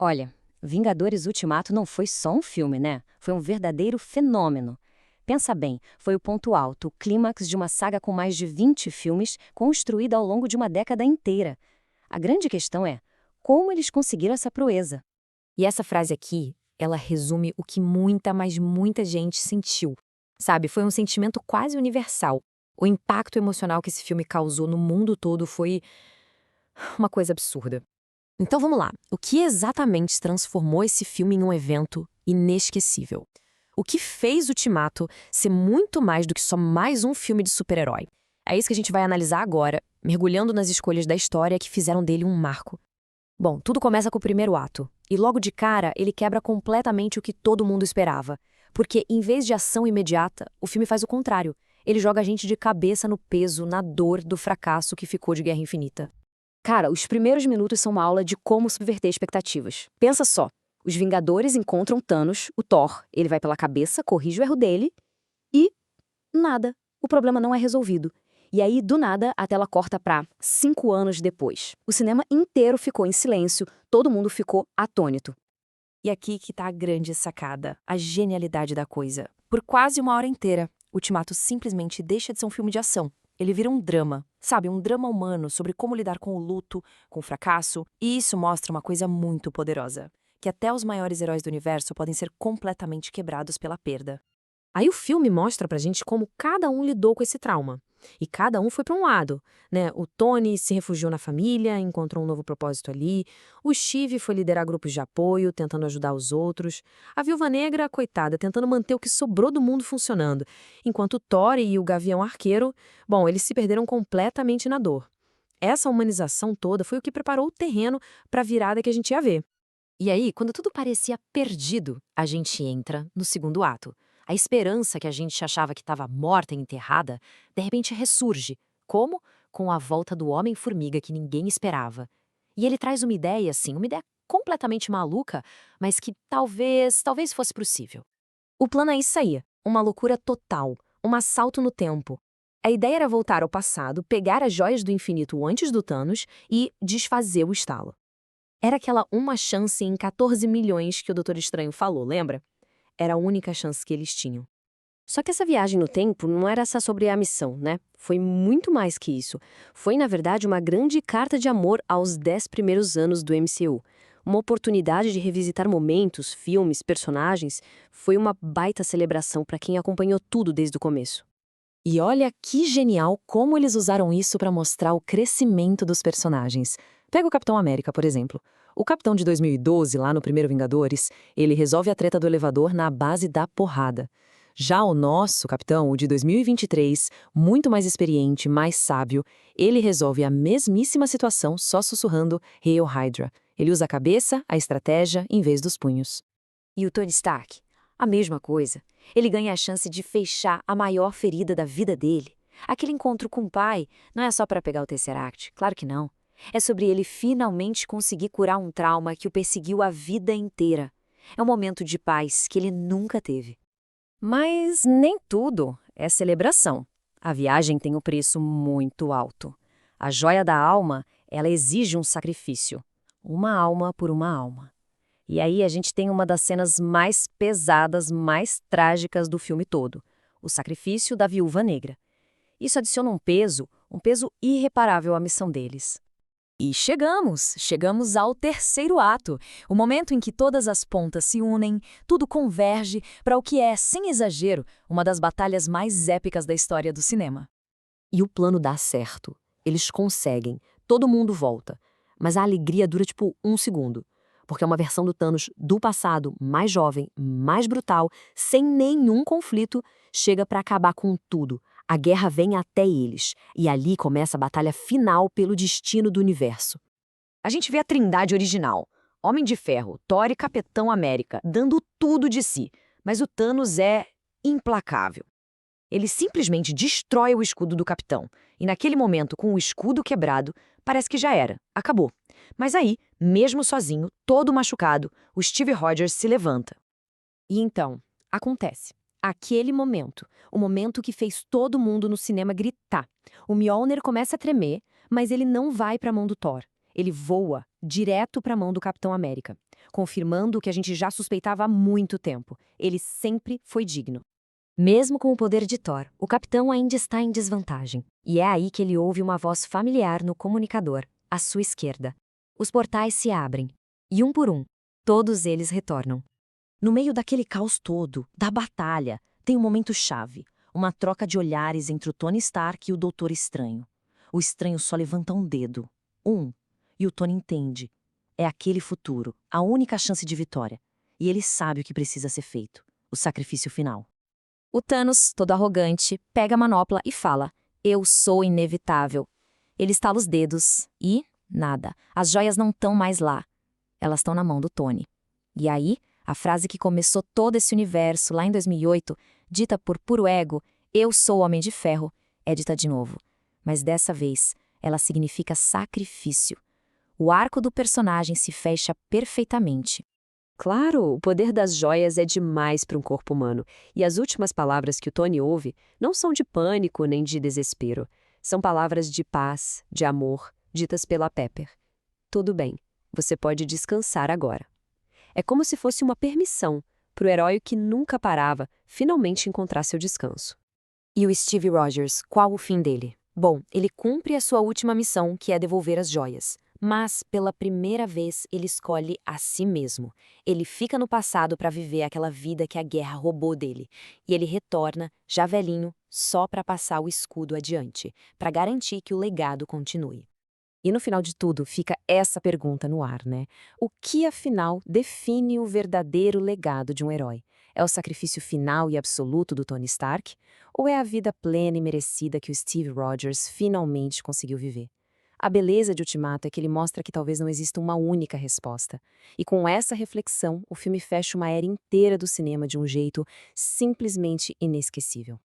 Olha, Vingadores Ultimato não foi só um filme, né? Foi um verdadeiro fenômeno. Pensa bem, foi o ponto alto, o clímax de uma saga com mais de 20 filmes, construída ao longo de uma década inteira. A grande questão é, como eles conseguiram essa proeza? E essa frase aqui, ela resume o que muita, mas muita gente sentiu. Sabe, foi um sentimento quase universal. O impacto emocional que esse filme causou no mundo todo foi uma coisa absurda. Então vamos lá. O que exatamente transformou esse filme em um evento inesquecível? O que fez Ultimato ser muito mais do que só mais um filme de super-herói? É isso que a gente vai analisar agora, mergulhando nas escolhas da história que fizeram dele um marco. Bom, tudo começa com o primeiro ato. E logo de cara, ele quebra completamente o que todo mundo esperava. Porque, em vez de ação imediata, o filme faz o contrário. Ele joga a gente de cabeça no peso, na dor do fracasso que ficou de Guerra Infinita. Cara, os primeiros minutos são uma aula de como subverter expectativas. Pensa só, os Vingadores encontram Thanos, o Thor, ele vai pela cabeça, corrige o erro dele e nada. O problema não é resolvido. E aí, do nada, a tela corta pra 5 anos depois. O cinema inteiro ficou em silêncio, todo mundo ficou atônito. E aqui que tá a grande sacada, a genialidade da coisa. Por quase uma hora inteira, Ultimato simplesmente deixa de ser um filme de ação. Ele vira um drama, sabe? Um drama humano sobre como lidar com o luto, com o fracasso. E isso mostra uma coisa muito poderosa, que até os maiores heróis do universo podem ser completamente quebrados pela perda. Aí o filme mostra pra gente como cada um lidou com esse trauma. E cada um foi para um lado, né? O Tony se refugiou na família, encontrou um novo propósito ali. O Steve foi liderar grupos de apoio, tentando ajudar os outros. A Viúva Negra, coitada, tentando manter o que sobrou do mundo funcionando. Enquanto o Thor e o Gavião Arqueiro, bom, eles se perderam completamente na dor. Essa humanização toda foi o que preparou o terreno para a virada que a gente ia ver. E aí, quando tudo parecia perdido, a gente entra no segundo ato. A esperança que a gente achava que estava morta e enterrada, de repente ressurge. Como? Com a volta do Homem-Formiga que ninguém esperava. E ele traz uma ideia, assim, uma ideia completamente maluca, mas que talvez fosse possível. O plano é isso aí, uma loucura total, um assalto no tempo. A ideia era voltar ao passado, pegar as joias do infinito antes do Thanos e desfazer o estalo. Era aquela uma chance em 14 milhões que o Doutor Estranho falou, lembra? Era a única chance que eles tinham. Só que essa viagem no tempo não era só sobre a missão, né? Foi muito mais que isso. Foi, na verdade, uma grande carta de amor aos 10 primeiros anos do MCU. Uma oportunidade de revisitar momentos, filmes, personagens. Foi uma baita celebração para quem acompanhou tudo desde o começo. E olha que genial como eles usaram isso para mostrar o crescimento dos personagens. Pega o Capitão América, por exemplo. O Capitão de 2012, lá no primeiro Vingadores, ele resolve a treta do elevador na base da porrada. Já o nosso Capitão, o de 2023, muito mais experiente, mais sábio, ele resolve a mesmíssima situação só sussurrando Hail Hydra. Ele usa a cabeça, a estratégia, em vez dos punhos. E o Tony Stark? A mesma coisa. Ele ganha a chance de fechar a maior ferida da vida dele. Aquele encontro com o pai não é só para pegar o Tesseract, claro que não. É sobre ele finalmente conseguir curar um trauma que o perseguiu a vida inteira. É um momento de paz que ele nunca teve. Mas nem tudo é celebração. A viagem tem um preço muito alto. A joia da alma, ela exige um sacrifício. Uma alma por uma alma. E aí a gente tem uma das cenas mais pesadas, mais trágicas do filme todo. O sacrifício da Viúva Negra. Isso adiciona um peso irreparável à missão deles. E chegamos ao terceiro ato, o momento em que todas as pontas se unem, tudo converge para o que é, sem exagero, uma das batalhas mais épicas da história do cinema. E o plano dá certo. Eles conseguem. Todo mundo volta. Mas a alegria dura tipo um segundo. Porque é uma versão do Thanos do passado, mais jovem, mais brutal, sem nenhum conflito, chega para acabar com tudo. A guerra vem até eles, e ali começa a batalha final pelo destino do universo. A gente vê a trindade original, Homem de Ferro, Thor e Capitão América, dando tudo de si, mas o Thanos é implacável. Ele simplesmente destrói o escudo do Capitão, e naquele momento, com o escudo quebrado, parece que já era, acabou. Mas aí, mesmo sozinho, todo machucado, o Steve Rogers se levanta. E então, acontece. Aquele momento, o momento que fez todo mundo no cinema gritar. O Mjolnir começa a tremer, mas ele não vai para a mão do Thor. Ele voa direto para a mão do Capitão América. confirmando o que a gente já suspeitava há muito tempo. Ele sempre foi digno. Mesmo com o poder de Thor, o capitão ainda está em desvantagem. E é aí que ele ouve uma voz familiar no comunicador, à sua esquerda. Os portais se abrem. E um por um, todos eles retornam. No meio daquele caos todo, da batalha, tem um momento-chave. Uma troca de olhares entre o Tony Stark e o Doutor Estranho. O Estranho só levanta um dedo. E o Tony entende. É aquele futuro, a única chance de vitória. E ele sabe o que precisa ser feito. O sacrifício final. O Thanos, todo arrogante, pega a manopla e fala: "Eu sou inevitável." Ele estala os dedos e nada. As joias não estão mais lá. Elas estão na mão do Tony. E aí, a frase que começou todo esse universo lá em 2008, dita por puro ego, "Eu sou o Homem de Ferro", é dita de novo. Mas dessa vez, ela significa sacrifício. O arco do personagem se fecha perfeitamente. Claro, o poder das joias é demais para um corpo humano, e as últimas palavras que o Tony ouve não são de pânico nem de desespero. São palavras de paz, de amor, ditas pela Pepper. Tudo bem, você pode descansar agora. É como se fosse uma permissão para o herói que nunca parava finalmente encontrar seu descanso. E o Steve Rogers, qual o fim dele? Bom, ele cumpre a sua última missão, que é devolver as joias. Mas, pela primeira vez, ele escolhe a si mesmo. Ele fica no passado para viver aquela vida que a guerra roubou dele. E ele retorna, já velhinho, só para passar o escudo adiante, para garantir que o legado continue. E no final de tudo, fica essa pergunta no ar, né? O que, afinal, define o verdadeiro legado de um herói? É o sacrifício final e absoluto do Tony Stark? Ou é a vida plena e merecida que o Steve Rogers finalmente conseguiu viver? A beleza de Ultimato é que ele mostra que talvez não exista uma única resposta. E com essa reflexão, o filme fecha uma era inteira do cinema de um jeito simplesmente inesquecível.